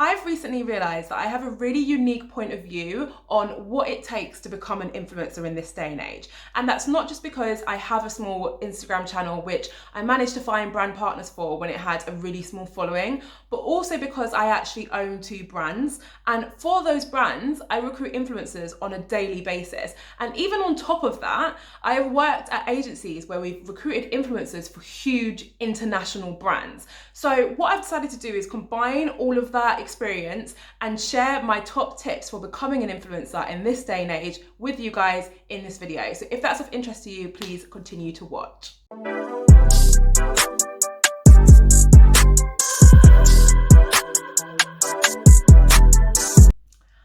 I've recently realised that I have a really unique point of view on what it takes to become an influencer in this day and age. And that's not just because I have a small Instagram channel, which I managed to find brand partners for when it had a really small following, but also because I actually own 2 brands. And for those brands, I recruit influencers on a daily basis. And even on top of that, I have worked at agencies where we've recruited influencers for huge international brands. So what I've decided to do is combine all of that experience and share my top tips for becoming an influencer in this day and age with you guys in this video. So if that's of interest to you, please continue to watch.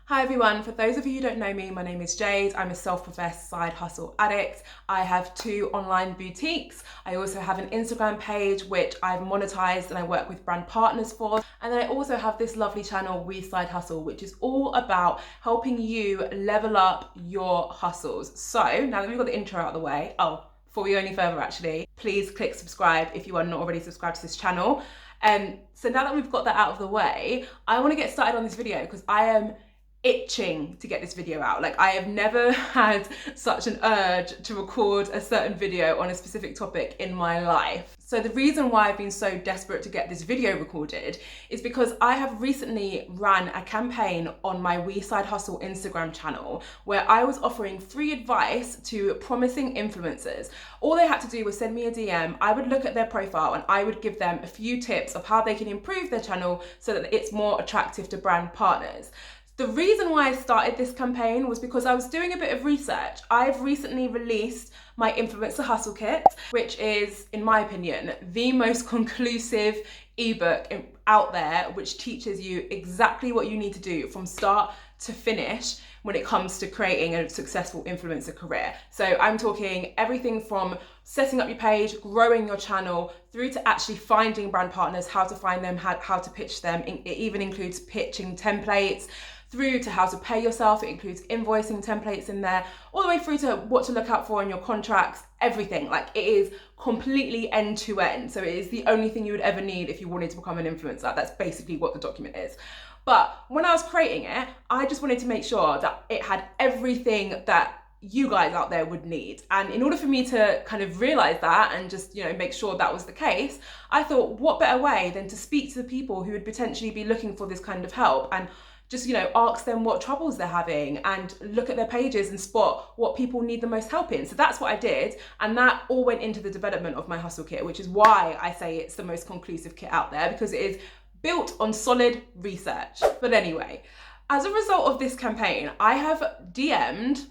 Hi everyone, for those of you who don't know me, my name is Jade. I'm a self-professed side hustle addict. I have 2 online boutiques. I also have an Instagram page which I've monetized and I work with brand partners for. And then I also have this lovely channel, We Side Hustle, which is all about helping you level up your hustles. So now that we've got the intro out of the way, before we go any further actually, please click subscribe if you are not already subscribed to this channel. So now that we've got that out of the way, I want to get started on this video because I am itching to get this video out. Like, I have never had such an urge to record a certain video on a specific topic in my life. So the reason why I've been so desperate to get this video recorded is because I have recently ran a campaign on my We Side Hustle Instagram channel where I was offering free advice to promising influencers. All they had to do was send me a DM, I would look at their profile and I would give them a few tips of how they can improve their channel so that it's more attractive to brand partners. The reason why I started this campaign was because I was doing a bit of research. I've recently released my Influencer Hustle Kit, which is, in my opinion, the most conclusive ebook out there, which teaches you exactly what you need to do from start to finish when it comes to creating a successful influencer career. So I'm talking everything from setting up your page, growing your channel, through to actually finding brand partners, how to find them, how to pitch them. It even includes pitching templates, through to how to pay yourself. It includes invoicing templates in there, all the way through to what to look out for in your contracts, everything. Like, it is completely end to end. So it is the only thing you would ever need if you wanted to become an influencer. That's basically what the document is. But when I was creating it, I just wanted to make sure that it had everything that you guys out there would need. And in order for me to kind of realize that and just, make sure that was the case, I thought, what better way than to speak to the people who would potentially be looking for this kind of help and just, ask them what troubles they're having and look at their pages and spot what people need the most help in. So that's what I did. And that all went into the development of my hustle kit, which is why I say it's the most conclusive kit out there, because it is built on solid research. But anyway, as a result of this campaign, I have DM'd,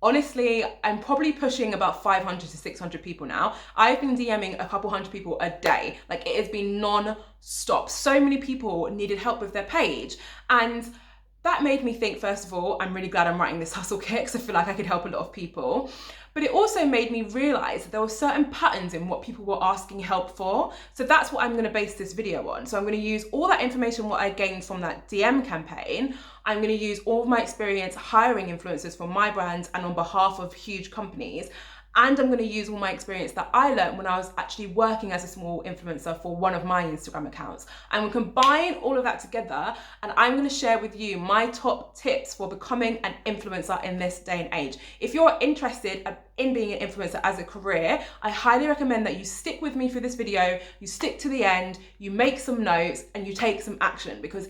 honestly, I'm probably pushing about 500 to 600 people now. I've been DMing a couple hundred people a day. Like, it has been non-stop. So many people needed help with their page. And that made me think, first of all, I'm really glad I'm writing this hustle kit because I feel like I could help a lot of people. But it also made me realize that there were certain patterns in what people were asking help for. So that's what I'm going to base this video on. So I'm going to use all that information, what I gained from that DM campaign. I'm going to use all of my experience hiring influencers for my brands and on behalf of huge companies. And I'm going to use all my experience that I learned when I was actually working as a small influencer for one of my Instagram accounts. I'm going to combine all of that together and I'm going to share with you my top tips for becoming an influencer in this day and age. If you're interested in being an influencer as a career, I highly recommend that you stick with me through this video, you stick to the end, you make some notes and you take some action, because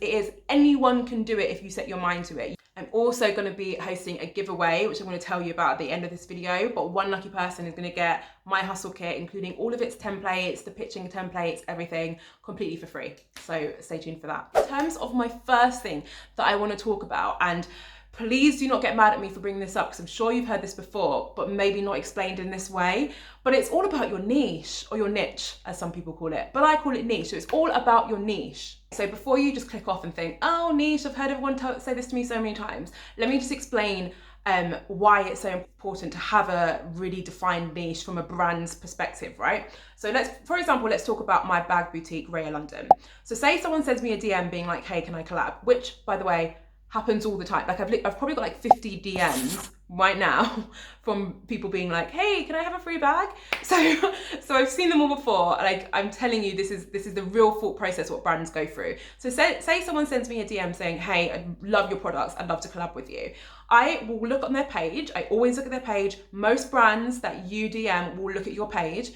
anyone can do it if you set your mind to it. I'm also going to be hosting a giveaway, which I'm going to tell you about at the end of this video, but one lucky person is going to get my hustle kit, including all of its templates, the pitching templates, everything, completely for free. So stay tuned for that. In terms of my first thing that I want to talk about, and please do not get mad at me for bringing this up because I'm sure you've heard this before, but maybe not explained in this way. But it's all about your niche, or your niche, as some people call it. But I call it niche. So it's all about your niche. So before you just click off and think, oh, niche, I've heard everyone say this to me so many times. Let me just explain why it's so important to have a really defined niche from a brand's perspective, right? So for example, let's talk about my bag boutique, Raya London. So say someone sends me a DM being like, hey, can I collab? Which, by the way, happens all the time. Like I've probably got like 50 DMs right now from people being like, hey, can I have a free bag? So I've seen them all before. Like I'm telling you, this is the real thought process what brands go through. So say someone sends me a DM saying, hey, I love your products, I'd love to collab with you. I will look on their page. I always look at their page. Most brands that you DM will look at your page.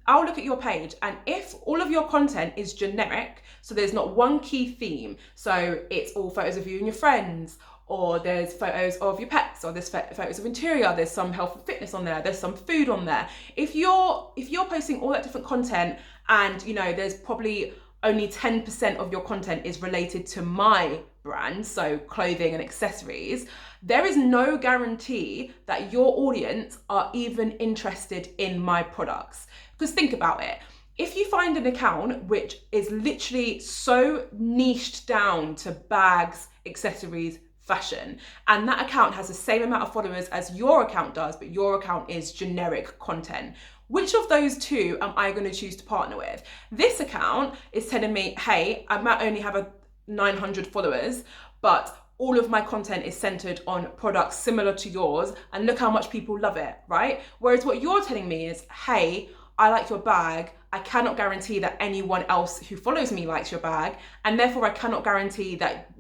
I'll look at your page, and if all of your content is generic, so there's not one key theme, so it's all photos of you and your friends, or there's photos of your pets, or there's photos of interior, there's some health and fitness on there, there's some food on there. If you're posting all that different content, and you know there's probably only 10% of your content is related to my brand, so clothing and accessories, there is no guarantee that your audience are even interested in my products. Because think about it. If you find an account which is literally so niched down to bags, accessories, fashion, and that account has the same amount of followers as your account does, but your account is generic content, which of those two am I going to choose to partner with? This account is telling me, hey, I might only have 900 followers, but all of my content is centered on products similar to yours, and look how much people love it, right? Whereas what you're telling me is, hey, I like your bag. I cannot guarantee that anyone else who follows me likes your bag, and therefore I cannot guarantee that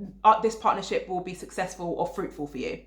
this partnership will be successful or fruitful for you.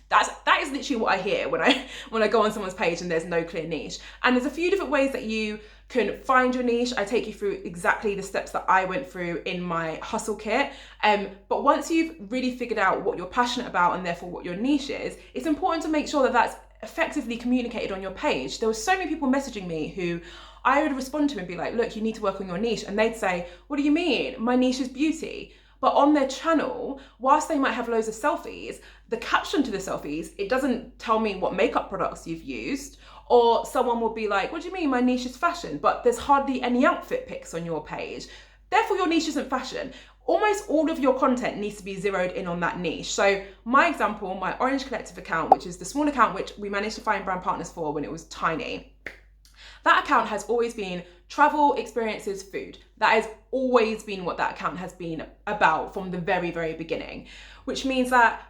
That is literally what I hear when I go on someone's page and there's no clear niche. And there's a few different ways that you can find your niche. I take you through exactly the steps that I went through in my hustle kit. But once you've really figured out what you're passionate about and therefore what your niche is, it's important to make sure that that's effectively communicated on your page. There were so many people messaging me who I would respond to and be like, look, you need to work on your niche. And they'd say, what do you mean? My niche is beauty. But on their channel, whilst they might have loads of selfies, the caption to the selfies, it doesn't tell me what makeup products you've used. Or someone will be like, what do you mean? My niche is fashion, but there's hardly any outfit pics on your page. Therefore, your niche isn't fashion. Almost all of your content needs to be zeroed in on that niche. So my example, my Orange Collective account, which is the small account which we managed to find brand partners for when it was tiny. That account has always been travel, experiences, food. That has always been what that account has been about from the very, very beginning, which means that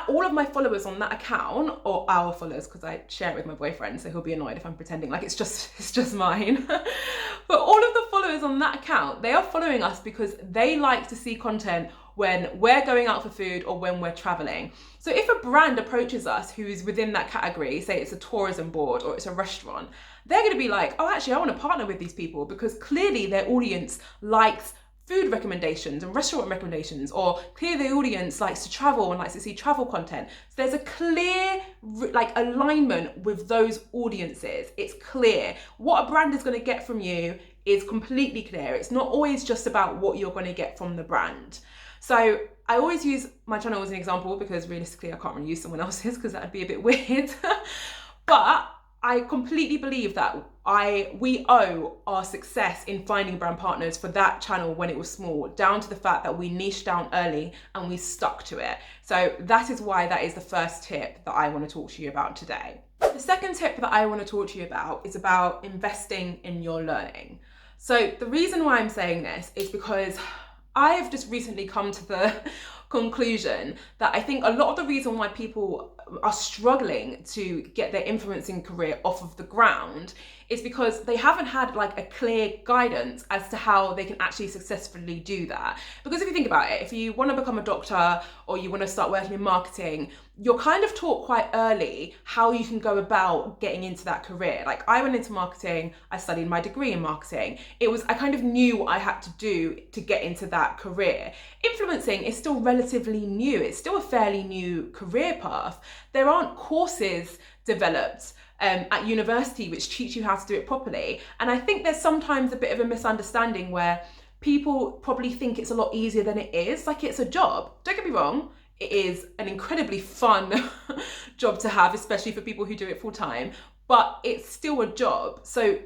all of my followers on that account, or our followers, because I share it with my boyfriend, so he'll be annoyed if I'm pretending like it's just mine. But all of the followers on that account, they are following us because they like to see content when we're going out for food or when we're traveling. So if a brand approaches us who is within that category, say it's a tourism board or it's a restaurant, they're going to be like, oh, actually, I want to partner with these people because clearly their audience likes food recommendations and restaurant recommendations, or clearly the audience likes to travel and likes to see travel content. So there's a clear alignment with those audiences. It's clear. What a brand is going to get from you is completely clear. It's not always just about what you're going to get from the brand. So I always use my channel as an example because realistically I can't really use someone else's because that'd be a bit weird. But I completely believe that we owe our success in finding brand partners for that channel when it was small, down to the fact that we niched down early and we stuck to it. So that is why that is the first tip that I want to talk to you about today. The second tip that I want to talk to you about is about investing in your learning. So the reason why I'm saying this is because I have just recently come to the conclusion that I think a lot of the reason why people are struggling to get their influencing career off of the ground is because they haven't had like a clear guidance as to how they can actually successfully do that. Because if you think about it, if you want to become a doctor or you want to start working in marketing, you're kind of taught quite early how you can go about getting into that career. Like I went into marketing, I studied my degree in marketing. I kind of knew what I had to do to get into that career. Influencing is still relatively new. It's still a fairly new career path. There aren't courses developed at university which teach you how to do it properly. And I think there's sometimes a bit of a misunderstanding where people probably think it's a lot easier than it is. Like it's a job. Don't get me wrong. It is an incredibly fun job to have, especially for people who do it full time, but it's still a job. So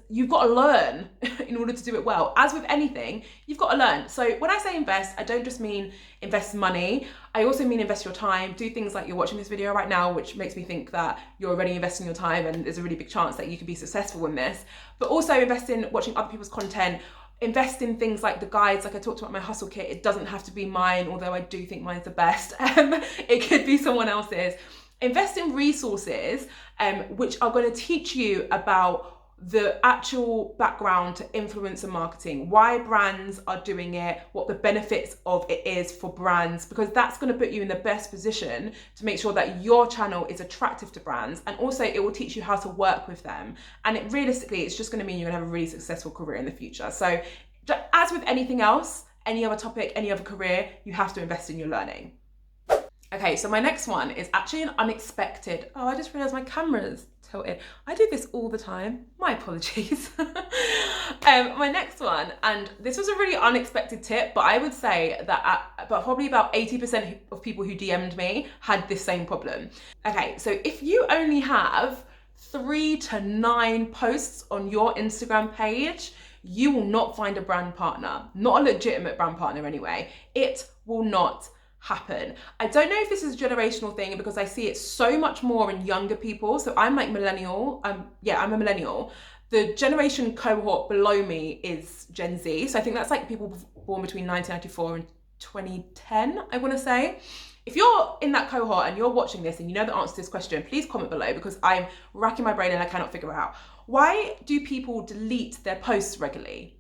you've got to learn in order to do it well. As with anything, you've got to learn. So when I say invest, I don't just mean invest money. I also mean invest your time. Do things like you're watching this video right now, which makes me think that you're already investing your time and there's a really big chance that you could be successful in this. But also invest in watching other people's content. invest in things like the guides, like I talked about my hustle kit. It doesn't have to be mine, although I do think mine's the best. It could be someone else's. Invest in resources which are going to teach you about the actual background to influencer marketing, why brands are doing it, what the benefits of it is for brands, because that's going to put you in the best position to make sure that your channel is attractive to brands, and also it will teach you how to work with them. And realistically, it's just going to mean you're going to have a really successful career in the future. So as with anything else, any other topic, any other career, you have to invest in your learning. Okay, so my next one is actually an unexpected. Oh, I just realized my camera's tilted. I do this all the time. My apologies. My next one, and this was a really unexpected tip, but I would say that but probably about 80% of people who DM'd me had this same problem. Okay, so if you only have 3 to 9 posts on your Instagram page, you will not find a brand partner, not a legitimate brand partner anyway. It will not happen. I don't know if this is a generational thing, because I see it so much more in younger people. So I'm like millennial. I'm a millennial. The generation cohort below me is Gen Z. So I think that's like people born between 1994 and 2010, I want to say. If you're in that cohort and you're watching this and you know the answer to this question, please comment below, because I'm racking my brain and I cannot figure it out. Why do people delete their posts regularly?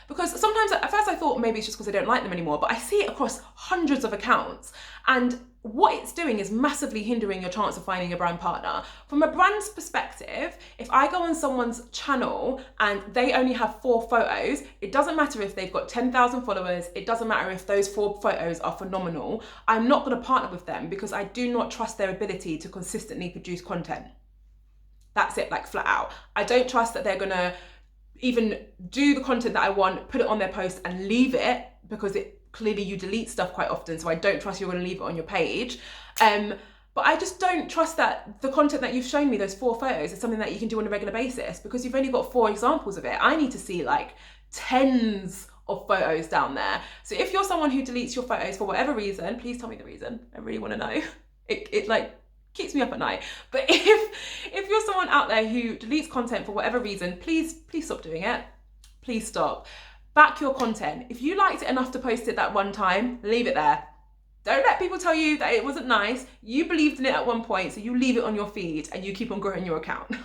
Because sometimes, at first I thought maybe it's just because I don't like them anymore, but I see it across hundreds of accounts. And what it's doing is massively hindering your chance of finding a brand partner. From a brand's perspective, if I go on someone's channel and they only have 4 photos, it doesn't matter if they've got 10,000 followers, it doesn't matter if those 4 photos are phenomenal, I'm not going to partner with them because I do not trust their ability to consistently produce content. That's it, like flat out. I don't trust that they're going to even do the content that I want, put it on their post and leave it, because clearly you delete stuff quite often, so I don't trust you're going to leave it on your page. But I just don't trust that the content that you've shown me, those 4 photos, is something that you can do on a regular basis, because you've only got 4 examples of it. I need to see like tens of photos down there. So if you're someone who deletes your photos for whatever reason, please tell me the reason. I really want to know. It like keeps me up at night. But if you're someone out there who deletes content for whatever reason, please stop doing it. Please stop. Back your content. If you liked it enough to post it that one time, leave it there. Don't let people tell you that it wasn't nice. You believed in it at one point, so you leave it on your feed and you keep on growing your account.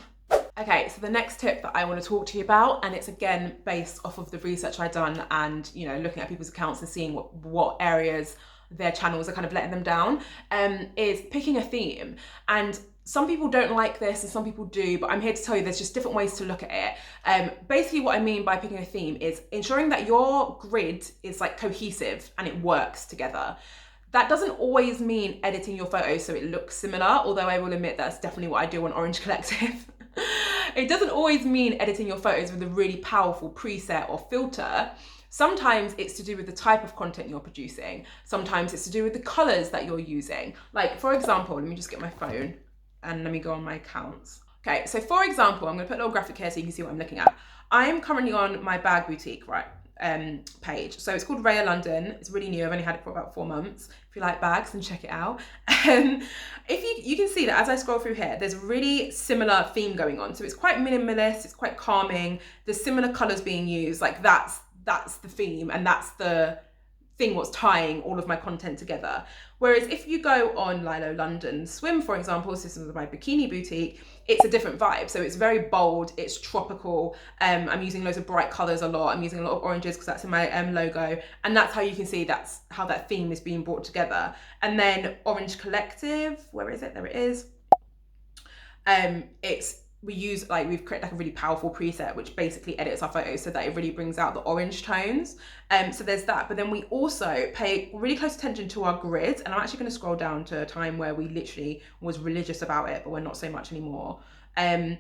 Okay, so the next tip that I want to talk to you about, and it's again based off of the research I've done and, you know, looking at people's accounts and seeing what areas their channels are kind of letting them down, is picking a theme. And some people don't like this and some people do, but I'm here to tell you there's just different ways to look at it. Basically what I mean by picking a theme is ensuring that your grid is like cohesive and it works together. That doesn't always mean editing your photos so it looks similar, although I will admit that's definitely what I do on Orange Collective. It doesn't always mean editing your photos with a really powerful preset or filter. Sometimes it's to do with the type of content you're producing. Sometimes it's to do with the colors that you're using. Like, for example, let me just get my phone and let me go on my accounts. Okay, so for example, I'm gonna put a little graphic here so you can see what I'm looking at. I'm currently on my bag boutique, right, page. So it's called Raya London. It's really new. I've only had it for about 4 months. If you like bags, then check it out. If you can see that as I scroll through here, there's a really similar theme going on. So it's quite minimalist, it's quite calming. There's similar colors being used. Like that's the theme, and that's the thing what's tying all of my content together. Whereas if you go on Lilo London Swim, for example, so this is my bikini boutique, it's a different vibe. So it's very bold, it's tropical. I'm using loads of bright colors a lot. I'm using a lot of oranges because that's in my logo. And that's how you can see that's how that theme is being brought together. And then Orange Collective, where is it? There it is. We've created like a really powerful preset which basically edits our photos so that it really brings out the orange tones. So there's that, but then we also pay really close attention to our grid, and I'm actually going to scroll down to a time where we literally was religious about it, but we're not so much anymore. There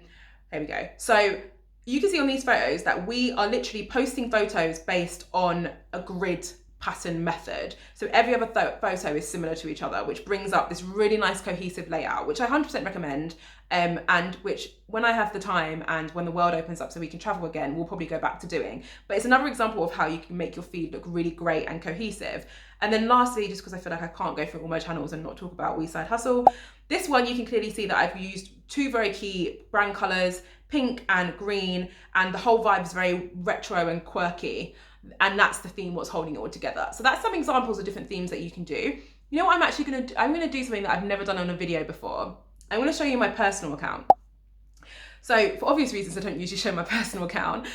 we go. So you can see on these photos that we are literally posting photos based on a grid pattern method. So every other photo is similar to each other, which brings up this really nice cohesive layout, which I 100% recommend, and which when I have the time and when the world opens up so we can travel again, we'll probably go back to doing. But it's another example of how you can make your feed look really great and cohesive. And then lastly, just because I feel like I can't go through all my channels and not talk about We Side Hustle, this one you can clearly see that I've used 2 very key brand colors, pink and green, and the whole vibe is very retro and quirky. And that's the theme, what's holding it all together. So that's some examples of different themes that you can do. You know what I'm actually gonna do? I'm gonna do something that I've never done on a video before. I'm gonna show you my personal account. So for obvious reasons, I don't usually show my personal account.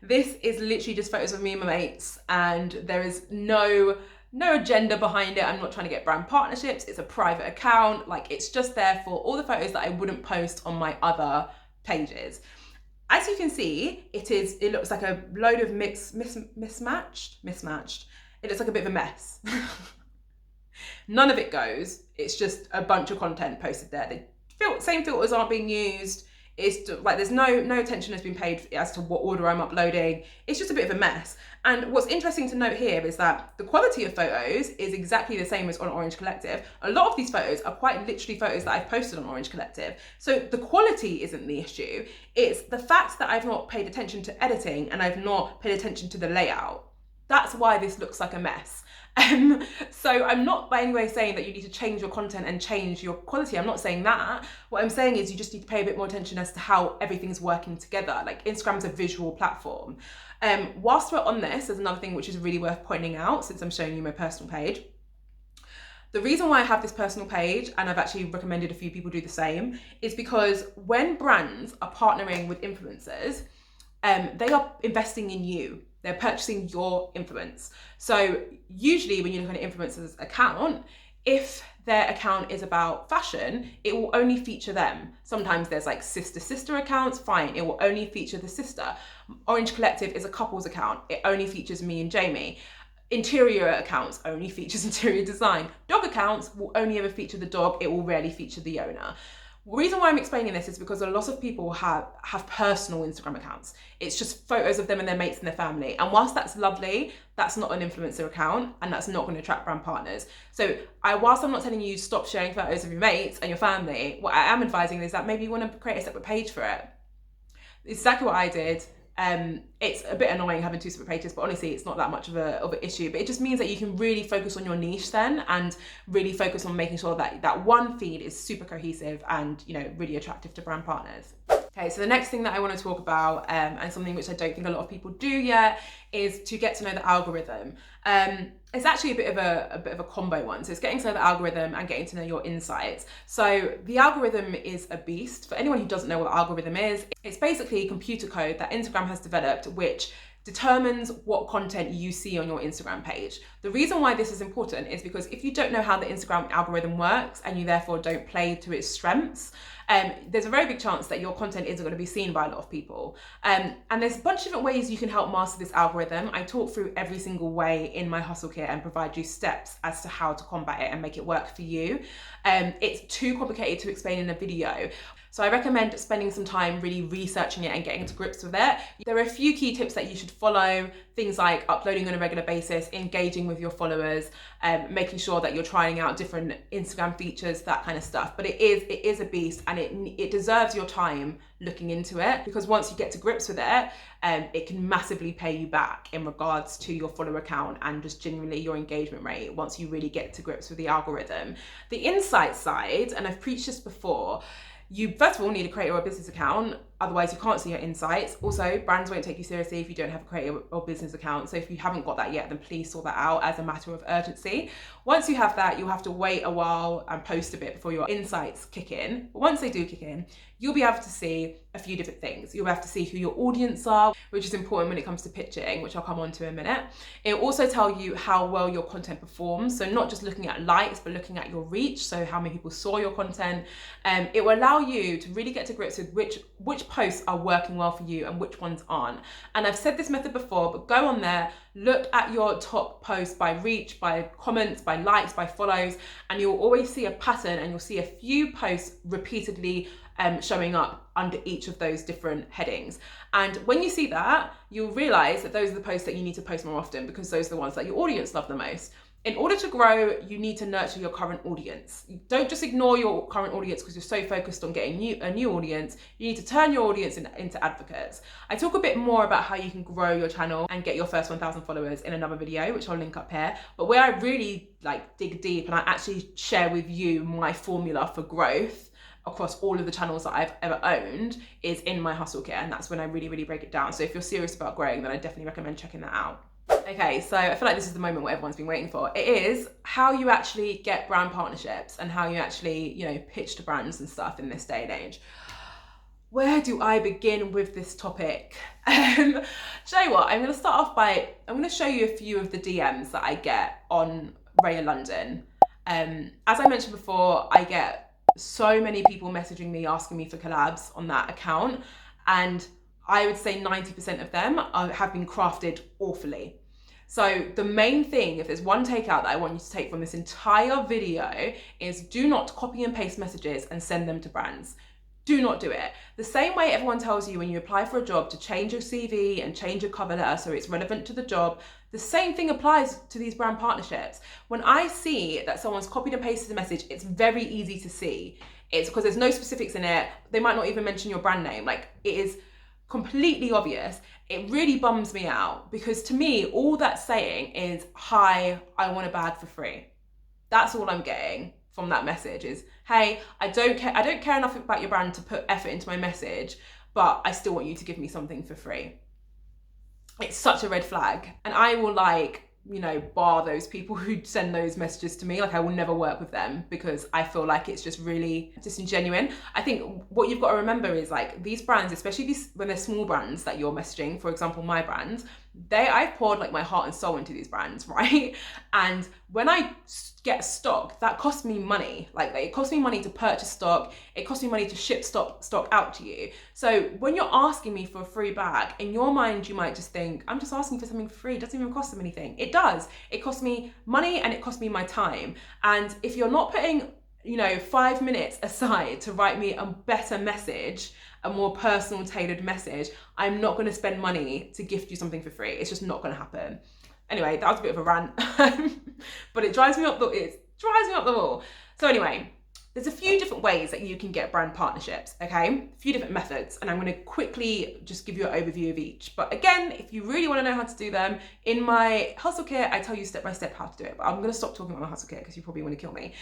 This is literally just photos of me and my mates, and there is no agenda behind it. I'm not trying to get brand partnerships. It's a private account. Like, it's just there for all the photos that I wouldn't post on my other pages. As you can see, it looks like a load of mismatched. It looks like a bit of a mess. None of it goes. It's just a bunch of content posted there. The same filters aren't being used. It's like there's no attention has been paid as to what order I'm uploading. It's just a bit of a mess. And what's interesting to note here is that the quality of photos is exactly the same as on Orange Collective. A lot of these photos are quite literally photos that I've posted on Orange Collective. So the quality isn't the issue. It's the fact that I've not paid attention to editing and I've not paid attention to the layout. That's why this looks like a mess. So I'm not by any way saying that you need to change your content and change your quality. I'm not saying that. What I'm saying is you just need to pay a bit more attention as to how everything's working together. Like, Instagram's a visual platform. Whilst we're on this, there's another thing which is really worth pointing out, since I'm showing you my personal page. The reason why I have this personal page, and I've actually recommended a few people do the same, is because when brands are partnering with influencers, they are investing in you. They're purchasing your influence. So usually when you look at an influencer's account, if their account is about fashion, it will only feature them. Sometimes there's like sister accounts, fine, it will only feature the sister. Orange Collective is a couples account. It only features me and Jamie. Interior accounts only features interior design. Dog accounts will only ever feature the dog. It will rarely feature the owner. The reason why I'm explaining this is because a lot of people have personal Instagram accounts. It's just photos of them and their mates and their family. And whilst that's lovely, that's not an influencer account, and that's not going to attract brand partners. So whilst I'm not telling you stop sharing photos of your mates and your family, what I am advising is that maybe you want to create a separate page for it. It's exactly what I did. It's a bit annoying having two separate pages, but honestly, it's not that much of an issue. But it just means that you can really focus on your niche then, and really focus on making sure that that one feed is super cohesive and, you know, really attractive to brand partners. Okay, so the next thing that I want to talk about, and something which I don't think a lot of people do yet, is to get to know the algorithm. It's actually a bit of a combo one. So it's getting to know the algorithm and getting to know your insights. So the algorithm is a beast. For anyone who doesn't know what the algorithm is, it's basically computer code that Instagram has developed, which determines what content you see on your Instagram page. The reason why this is important is because if you don't know how the Instagram algorithm works and you therefore don't play to its strengths, there's a very big chance that your content isn't going to be seen by a lot of people. And there's a bunch of different ways you can help master this algorithm. I talk through every single way in my hustle kit and provide you steps as to how to combat it and make it work for you. It's too complicated to explain in a video. So I recommend spending some time really researching it and getting to grips with it. There are a few key tips that you should follow, things like uploading on a regular basis, engaging with your followers, making sure that you're trying out different Instagram features, that kind of stuff. But it is a beast, and it deserves your time looking into it, because once you get to grips with it, it can massively pay you back in regards to your follower count and just generally your engagement rate once you really get to grips with the algorithm. The insight side, and I've preached this before, you first of all need a creator or business account, otherwise you can't see your insights. Also, brands won't take you seriously if you don't have a creator or business account. So if you haven't got that yet, then please sort that out as a matter of urgency. Once you have that, you'll have to wait a while and post a bit before your insights kick in. But once they do kick in, you'll be able to see a few different things. You'll have to see who your audience are, which is important when it comes to pitching, which I'll come on to in a minute. It'll also tell you how well your content performs. So not just looking at likes, but looking at your reach. So how many people saw your content. It will allow you to really get to grips with which posts are working well for you and which ones aren't. And I've said this method before, but go on there, look at your top posts by reach, by comments, by likes, by follows, and you'll always see a pattern, and you'll see a few posts repeatedly showing up under each of those different headings. And when you see that, you'll realize that those are the posts that you need to post more often, because those are the ones that your audience love the most. In order to grow, you need to nurture your current audience. You don't just ignore your current audience because you're so focused on getting a new audience. You need to turn your audience into advocates. I talk a bit more about how you can grow your channel and get your first 1,000 followers in another video, which I'll link up here. But where I really dig deep and I actually share with you my formula for growth, across all of the channels that I've ever owned is in my hustle kit, and that's when I really, really break it down. So if you're serious about growing, then I definitely recommend checking that out. Okay, so I feel like this is the moment what everyone's been waiting for. It is how you actually get brand partnerships and how you actually, pitch to brands and stuff in this day and age. Where do I begin with this topic? Do you know what? I'm going to start off by, I'm going to show you a few of the DMs that I get on Raya London. As I mentioned before, I get so many people messaging me, asking me for collabs on that account. And I would say 90% of them have been crafted awfully. So the main thing, if there's one takeout that I want you to take from this entire video, is do not copy and paste messages and send them to brands. Do not do it. The same way everyone tells you when you apply for a job to change your CV and change your cover letter so it's relevant to the job, the same thing applies to these brand partnerships. When I see that someone's copied and pasted a message, it's very easy to see. It's because there's no specifics in it. They might not even mention your brand name. Like, it is completely obvious. It really bums me out because to me, all that's saying is, hi, I want a bag for free. That's all I'm getting from that message is, hey, I don't care enough about your brand to put effort into my message, but I still want you to give me something for free. It's such a red flag. And I will bar those people who send those messages to me. Like, I will never work with them because I feel like it's just really disingenuous. I think what you've got to remember is these brands, especially when they're small brands that you're messaging, for example, my brands, I've poured my heart and soul into these brands, right? And when I get stock, that costs me money. It costs me money to purchase stock. It costs me money to ship stock out to you. So when you're asking me for a free bag, in your mind, you might just think, I'm just asking for something for free. It doesn't even cost them anything. It does. It costs me money and it costs me my time. And if you're not putting 5 minutes aside to write me a better message, a more personal tailored message, I'm not going to spend money to gift you something for free. It's just not going to happen. Anyway, that was a bit of a rant, but it drives me up the wall. So anyway, there's a few different ways that you can get brand partnerships, okay? A few different methods, and I'm going to quickly just give you an overview of each. But again, if you really want to know how to do them, in my hustle kit, I tell you step by step how to do it. But I'm going to stop talking about my hustle kit because you probably want to kill me.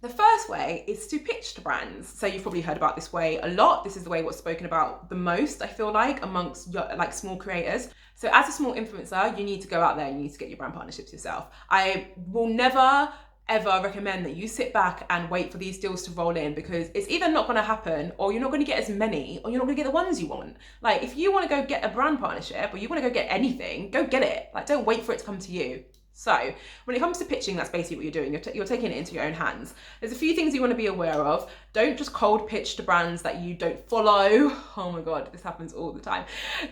The first way is to pitch to brands. So you've probably heard about this way a lot. This is the way what's spoken about the most, I feel like, amongst small creators. So as a small influencer, you need to go out there and you need to get your brand partnerships yourself. I will never, ever recommend that you sit back and wait for these deals to roll in because it's either not going to happen or you're not going to get as many or you're not going to get the ones you want. If you want to go get a brand partnership or you want to go get anything, go get it. Don't wait for it to come to you. So when it comes to pitching, that's basically what you're doing. You're taking it into your own hands. There's a few things you want to be aware of. Don't just cold pitch to brands that you don't follow. Oh my God, this happens all the time.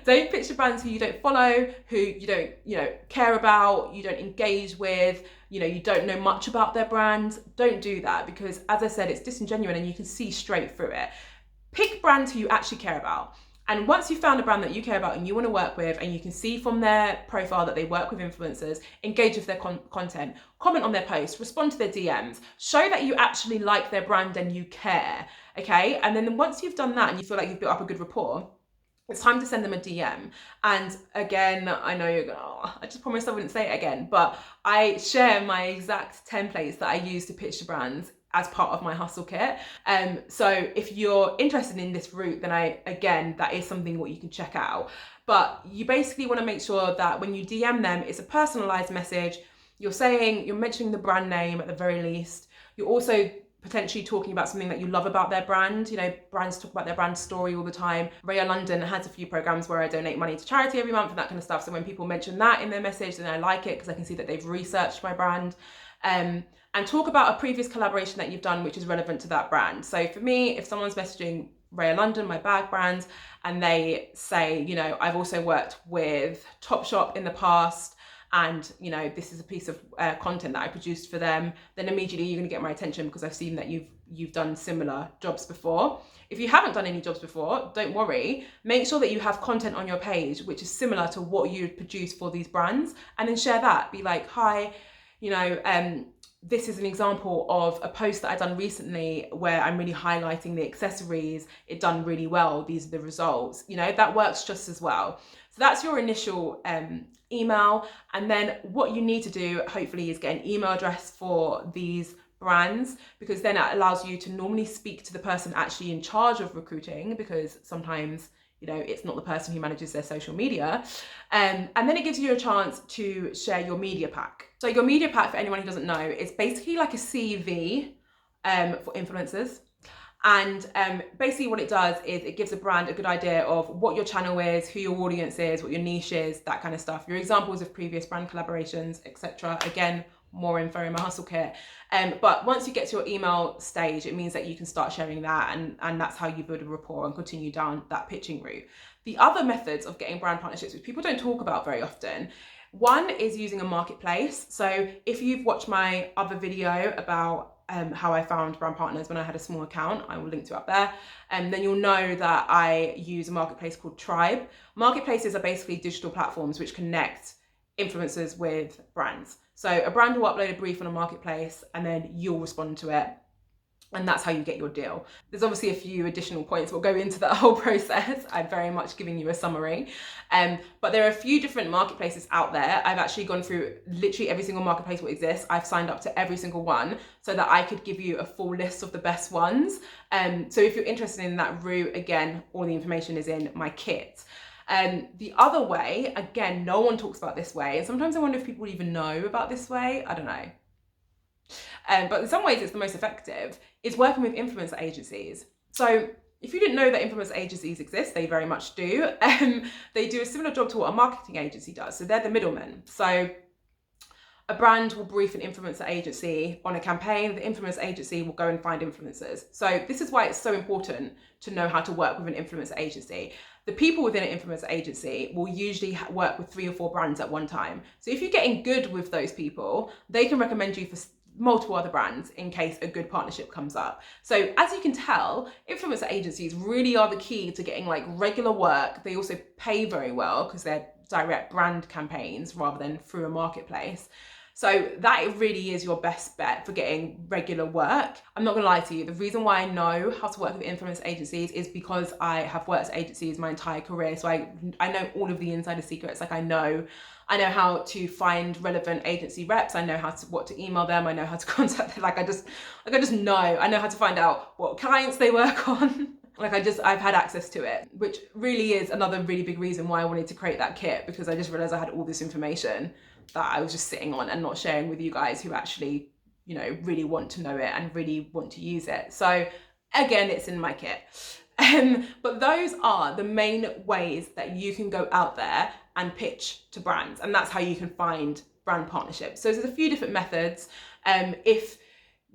Don't pitch to brands who you don't follow, who you don't, care about, you don't engage with, you don't know much about their brand. Don't do that because, as I said, it's disingenuous and you can see straight through it. Pick brands who you actually care about. And once you've found a brand that you care about and you want to work with, and you can see from their profile that they work with influencers, engage with their content, comment on their posts, respond to their DMs, show that you actually like their brand and you care, okay? And then once you've done that and you feel like you've built up a good rapport, it's time to send them a DM. And again, I know you're going, I just promised I wouldn't say it again, but I share my exact templates that I use to pitch to brands as part of my hustle kit. So if you're interested in this route, then that is something what you can check out. But you basically want to make sure that when you DM them, it's a personalized message. You're mentioning the brand name at the very least. You're also potentially talking about something that you love about their brand. Brands talk about their brand story all the time. Raya London has a few programs where I donate money to charity every month and that kind of stuff. So when people mention that in their message, then I like it because I can see that they've researched my brand. And talk about a previous collaboration that you've done which is relevant to that brand. So for me, if someone's messaging Raya London, my bag brand, and they say, I've also worked with Topshop in the past, and this is a piece of content that I produced for them, then immediately you're going to get my attention because I've seen that you've done similar jobs before. If you haven't done any jobs before, don't worry. Make sure that you have content on your page which is similar to what you'd produce for these brands, and then share that. Be like, hi, this is an example of a post that I've done recently where I'm really highlighting the accessories. It done really well. These are the results. That works just as well. So that's your initial email. And then what you need to do, hopefully, is get an email address for these brands, because then it allows you to normally speak to the person actually in charge of recruiting, because sometimes, you know, it's not the person who manages their social media. And then it gives you a chance to share your media pack. So your media pack, for anyone who doesn't know, is basically like a CV for influencers. And basically what it does is it gives a brand a good idea of what your channel is, who your audience is, what your niche is, that kind of stuff. Your examples of previous brand collaborations, etc. Again, more info in my hustle kit. But once you get to your email stage, it means that you can start sharing that, and that's how you build a rapport and continue down that pitching route. The other methods of getting brand partnerships, which people don't talk about very often, one is using a marketplace. So if you've watched my other video about how I found brand partners when I had a small account, I will link to up there, and then you'll know that I use a marketplace called Tribe. Marketplaces are basically digital platforms which connect influencers with brands. So a brand will upload a brief on a marketplace and then you'll respond to it. And that's how you get your deal. There's obviously a few additional points we'll go into that whole process. I'm very much giving you a summary. But there are a few different marketplaces out there. I've actually gone through literally every single marketplace that exists. I've signed up to every single one so that I could give you a full list of the best ones. So if you're interested in that route, again, all the information is in my kit. The other way, again, no one talks about this way. And sometimes I wonder if people even know about this way. I don't know. But in some ways it's the most effective, is working with influencer agencies. So if you didn't know that influencer agencies exist, they very much do. They do a similar job to what a marketing agency does. So they're the middlemen. So a brand will brief an influencer agency on a campaign. The influencer agency will go and find influencers. So this is why it's so important to know how to work with an influencer agency. The people within an influencer agency will usually work with 3 or 4 brands at one time. So if you're getting good with those people, they can recommend you for multiple other brands in case a good partnership comes up. So as you can tell, influencer agencies really are the key to getting like regular work. They also pay very well because they're direct brand campaigns rather than through a marketplace. So that really is your best bet for getting regular work. I'm not gonna lie to you, the reason why I know how to work with influencer agencies is because I have worked at agencies my entire career. So I know all of the insider secrets. Like I know how to find relevant agency reps. I know what to email them. I know how to contact them. I just know. I know how to find out what clients they work on. I've had access to it, which really is another really big reason why I wanted to create that kit, because I just realized I had all this information that I was just sitting on and not sharing with you guys who actually, you know, really want to know it and really want to use it. So again, it's in my kit. But those are the main ways that you can go out there and pitch to brands, and that's how you can find brand partnerships. So there's a few different methods. If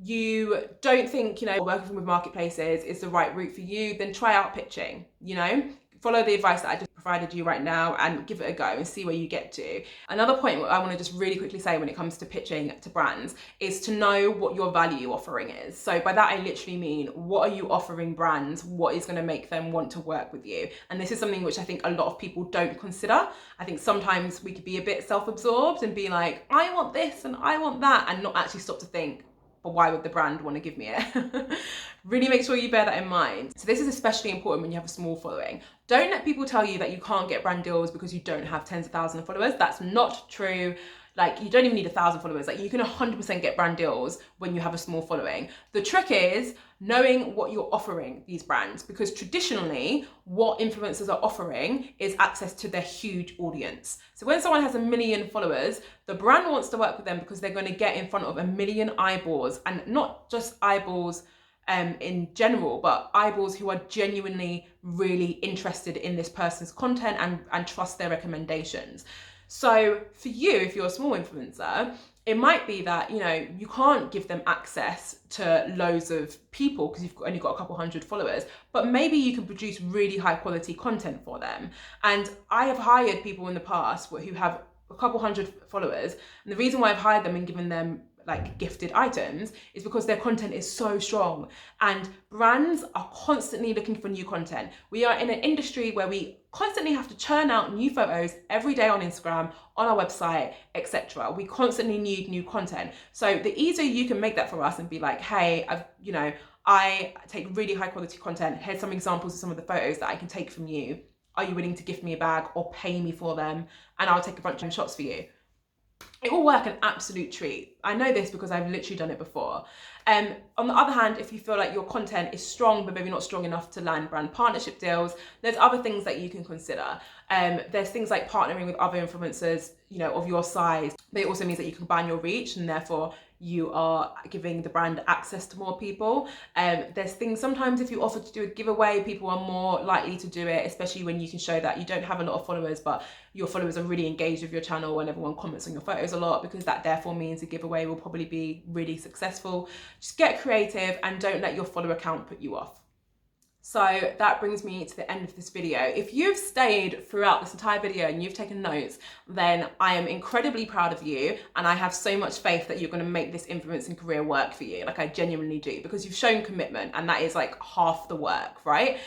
you don't think, you know, working with marketplaces is the right route for you, then try out pitching. You know, follow the advice that I just provided you right now and give it a go and see where you get to. Another point I want to just really quickly say when it comes to pitching to brands is to know what your value offering is. So by that I literally mean, what are you offering brands? What is going to make them want to work with you? And this is something which I think a lot of people don't consider. I think sometimes we could be a bit self-absorbed and be like, I want this and I want that, and not actually stop to think, but why would the brand want to give me it? Really make sure you bear that in mind. So this is especially important when you have a small following. Don't let people tell you that you can't get brand deals because you don't have tens of thousands of followers. That's not true. Like, you don't even need 1,000 followers. Like, you can 100% get brand deals when you have a small following. The trick is knowing what you're offering these brands, because traditionally what influencers are offering is access to their huge audience. So when someone has 1 million followers, the brand wants to work with them because they're going to get in front of 1 million eyeballs, and not just eyeballs in general, but eyeballs who are genuinely really interested in this person's content and trust their recommendations. So for you, if you're a small influencer, it might be that, you know, you can't give them access to loads of people because you've only got a couple hundred followers, but maybe you can produce really high quality content for them. And I have hired people in the past who have a couple hundred followers, and the reason why I've hired them and given them like gifted items is because their content is so strong, and brands are constantly looking for new content. We are in an industry where we constantly have to churn out new photos every day on Instagram, on our website, etc. We constantly need new content. So the easier you can make that for us and be like, hey, I take really high quality content. Here's some examples of some of the photos that I can take from you. Are you willing to gift me a bag or pay me for them? And I'll take a bunch of shots for you. it will work an absolute treat. I know this because I've literally done it before. On the other hand, if you feel like your content is strong, but maybe not strong enough to land brand partnership deals, there's other things that you can consider. There's things like partnering with other influencers, you know, of your size, but it also means that you can combine your reach and therefore you are giving the brand access to more people. There's things, sometimes if you offer to do a giveaway, people are more likely to do it, especially when you can show that you don't have a lot of followers, but your followers are really engaged with your channel and everyone comments on your photos a lot, because that therefore means the giveaway will probably be really successful. Just get creative and don't let your follower count put you off. So that brings me to the end of this video. If you've stayed throughout this entire video and you've taken notes, then I am incredibly proud of you, and I have so much faith that you're going to make this influencing career work for you. Like, I genuinely do, because you've shown commitment, and that is like half the work, right?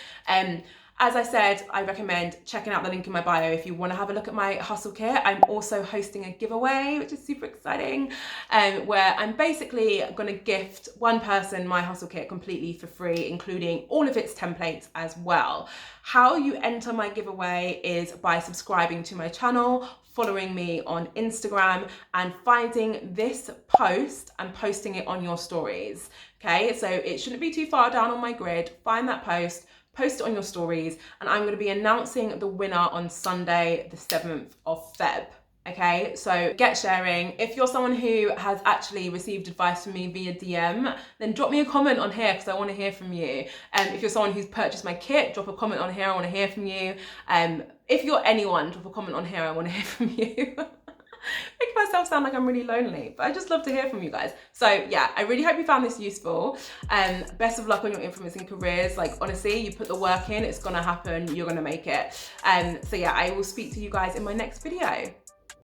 As I said, I recommend checking out the link in my bio if you want to have a look at my hustle kit. I'm also hosting a giveaway, which is super exciting, where I'm basically going to gift one person my hustle kit completely for free, including all of its templates as well. How you enter my giveaway is by subscribing to my channel, following me on Instagram, and finding this post and posting it on your stories. Okay, so it shouldn't be too far down on my grid. Find that post, post it on your stories, and I'm going to be announcing the winner on Sunday, the 7th of Feb. Okay, so get sharing. If you're someone who has actually received advice from me via DM, then drop me a comment on here because I want to hear from you. If you're someone who's purchased my kit, drop a comment on here. I want to hear from you. If you're anyone, drop a comment on here. I want to hear from you. Make myself sound like I'm really lonely, but I just love to hear from you guys. So yeah, I really hope you found this useful. Best of luck on your influencing careers. Like, honestly, you put the work in, it's gonna happen, you're gonna make it. So yeah, I will speak to you guys in my next video.